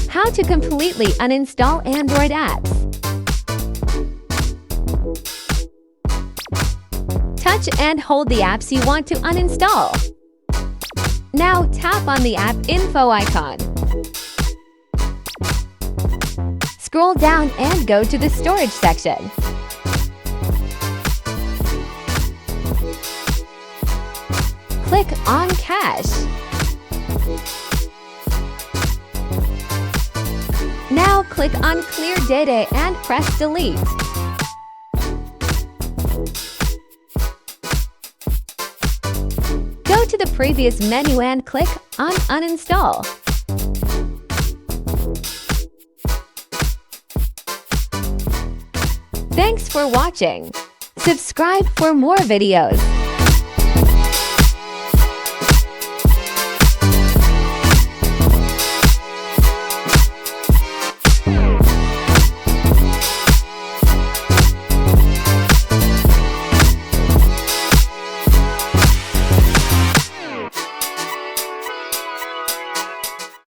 How to completely uninstall Android apps. Touch and hold the apps you want to uninstall. Now tap on the app info icon. Scroll down and go to the storage section. Click on Cache. Now click on Clear Data and press Delete. Go to the previous menu and click on Uninstall. Thanks for watching. Subscribe for more videos.